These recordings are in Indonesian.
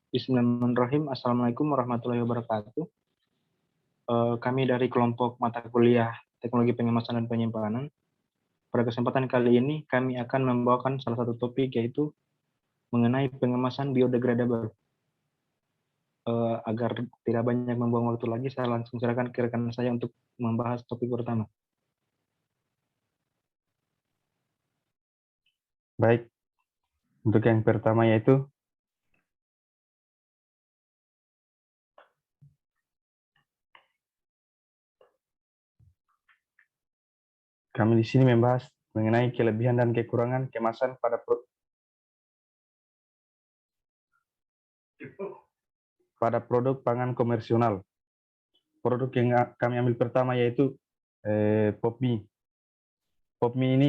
Bismillahirrahmanirrahim. Assalamualaikum warahmatullahi wabarakatuh. Kami dari kelompok mata kuliah Teknologi Pengemasan dan Penyimpanan. Pada kesempatan kali ini, kami akan membawakan salah satu topik, yaitu mengenai pengemasan biodegradable. Agar tidak banyak membuang waktu lagi, saya langsung serahkan ke rekan saya untuk membahas topik pertama. Baik, untuk yang pertama yaitu kami di sini membahas mengenai kelebihan dan kekurangan kemasan pada produk pangan komersional. Produk yang kami ambil pertama yaitu pop mie.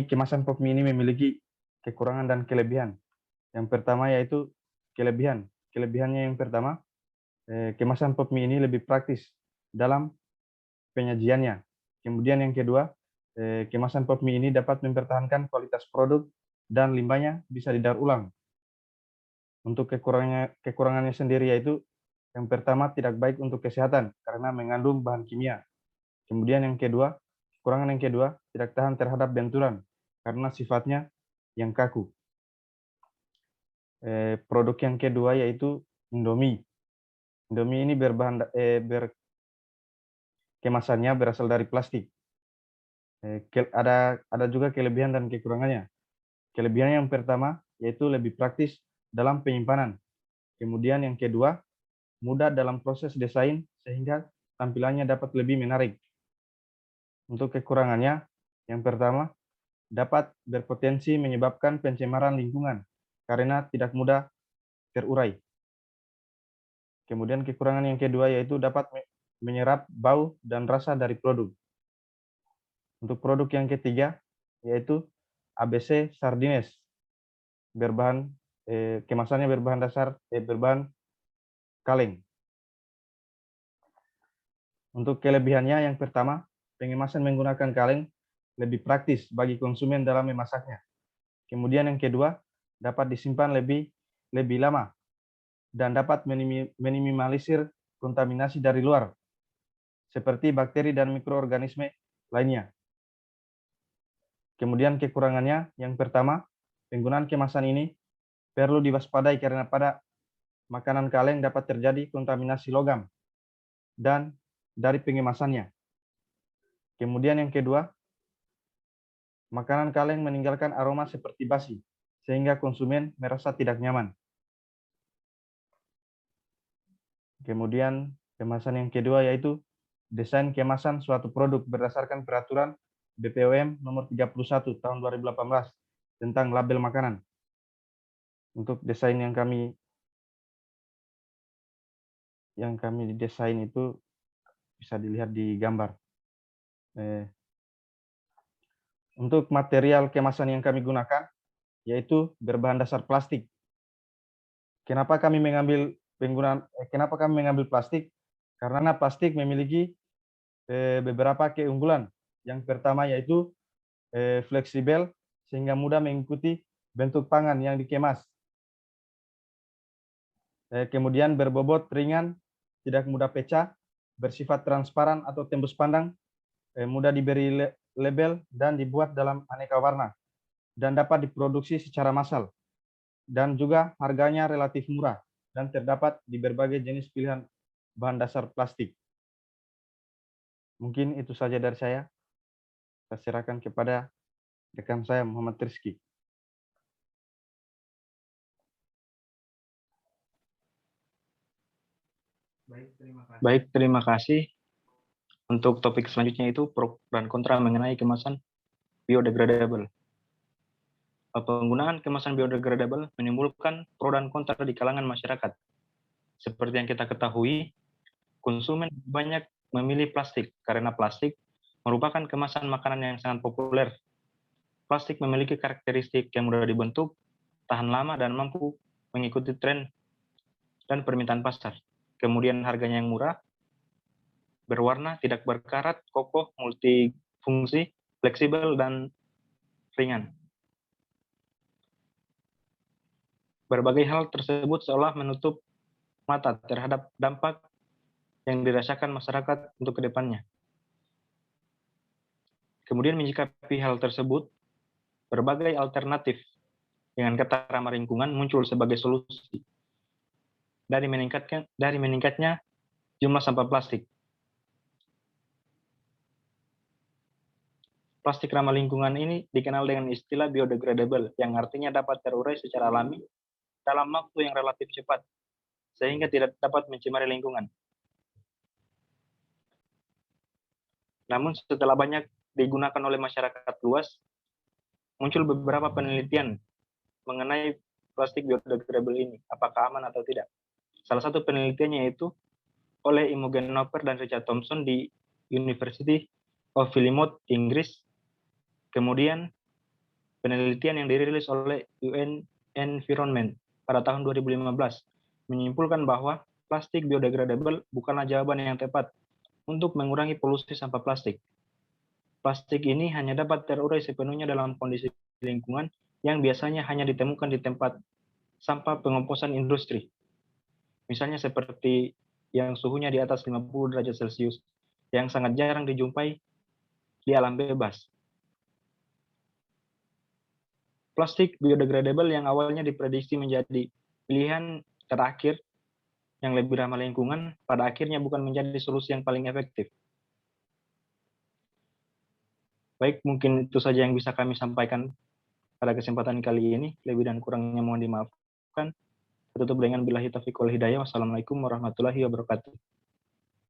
Kemasan pop mie ini memiliki kekurangan dan kelebihan. Yang pertama yaitu kelebihan. Kelebihannya yang pertama, kemasan pop mie ini lebih praktis dalam penyajiannya. Kemudian yang kedua, kemasan pop mie ini dapat mempertahankan kualitas produk dan limbahnya bisa didaur ulang. Untuk kekurangannya sendiri yaitu yang pertama tidak baik untuk kesehatan karena mengandung bahan kimia. Kemudian kekurangan yang kedua tidak tahan terhadap benturan karena sifatnya yang kaku. Produk yang kedua yaitu Indomie. Indomie ini kemasannya berasal dari plastik. Ada juga kelebihan dan kekurangannya. Kelebihan yang pertama yaitu lebih praktis dalam penyimpanan. Kemudian yang kedua, mudah dalam proses desain sehingga tampilannya dapat lebih menarik. Untuk kekurangannya, yang pertama, dapat berpotensi menyebabkan pencemaran lingkungan karena tidak mudah terurai. Kemudian kekurangan yang kedua yaitu dapat menyerap bau dan rasa dari produk. Untuk produk yang ketiga yaitu ABC Sardines. Kemasannya berbahan kaleng. Untuk kelebihannya yang pertama, pengemasan menggunakan kaleng lebih praktis bagi konsumen dalam memasaknya. Kemudian yang kedua, dapat disimpan lebih lama dan dapat meminimalisir kontaminasi dari luar, seperti bakteri dan mikroorganisme lainnya. Kemudian kekurangannya, yang pertama, penggunaan kemasan ini perlu diwaspadai karena pada makanan kaleng dapat terjadi kontaminasi logam dan dari pengemasannya. Kemudian yang kedua, makanan kaleng meninggalkan aroma seperti basi, sehingga konsumen merasa tidak nyaman. Kemudian kemasan yang kedua yaitu desain kemasan suatu produk berdasarkan peraturan BPOM nomor 31 tahun 2018 tentang label makanan. Untuk desain yang kami desain itu bisa dilihat di gambar. Untuk material kemasan yang kami gunakan yaitu berbahan dasar plastik. Kenapa kami mengambil plastik? Karena plastik memiliki beberapa keunggulan. Yang pertama yaitu fleksibel sehingga mudah mengikuti bentuk pangan yang dikemas. Kemudian berbobot ringan, tidak mudah pecah, bersifat transparan atau tembus pandang, mudah diberi label dan dibuat dalam aneka warna, dan dapat diproduksi secara massal. Dan juga harganya relatif murah dan terdapat di berbagai jenis pilihan bahan dasar plastik. Mungkin itu saja dari saya. Saya serahkan kepada rekan saya Muhammad Rizky. Baik, terima kasih. Untuk topik selanjutnya itu pro dan kontra mengenai kemasan biodegradable. Penggunaan kemasan biodegradable menimbulkan pro dan kontra di kalangan masyarakat. Seperti yang kita ketahui, konsumen banyak memilih plastik karena plastik merupakan kemasan makanan yang sangat populer. Plastik memiliki karakteristik yang mudah dibentuk, tahan lama, dan mampu mengikuti tren dan permintaan pasar. Kemudian harganya yang murah, berwarna, tidak berkarat, kokoh, multifungsi, fleksibel, dan ringan. Berbagai hal tersebut seolah menutup mata terhadap dampak yang dirasakan masyarakat untuk kedepannya. Kemudian menyikapi hal tersebut, berbagai alternatif dengan kata ramah lingkungan muncul sebagai solusi dari meningkatnya jumlah sampah plastik. Plastik ramah lingkungan ini dikenal dengan istilah biodegradable, yang artinya dapat terurai secara alami dalam waktu yang relatif cepat, sehingga tidak dapat mencemari lingkungan. Namun setelah banyak digunakan oleh masyarakat luas, muncul beberapa penelitian mengenai plastik biodegradable ini, apakah aman atau tidak. Salah satu penelitiannya yaitu oleh Imogen Noper dan Richard Thompson di University of Plymouth, Inggris. Kemudian penelitian yang dirilis oleh UN Environment pada tahun 2015 menyimpulkan bahwa plastik biodegradable bukanlah jawaban yang tepat untuk mengurangi polusi sampah plastik. Plastik ini hanya dapat terurai sepenuhnya dalam kondisi lingkungan yang biasanya hanya ditemukan di tempat sampah pengomposan industri. Misalnya seperti yang suhunya di atas 50 derajat Celcius, yang sangat jarang dijumpai di alam bebas. Plastik biodegradable yang awalnya diprediksi menjadi pilihan terakhir yang lebih ramah lingkungan, pada akhirnya bukan menjadi solusi yang paling efektif. Baik, mungkin itu saja yang bisa kami sampaikan pada kesempatan kali ini. Lebih dan kurangnya mohon dimaafkan. Tutup dengan billahi taufiq wal hidayah. Wassalamualaikum warahmatullahi wabarakatuh.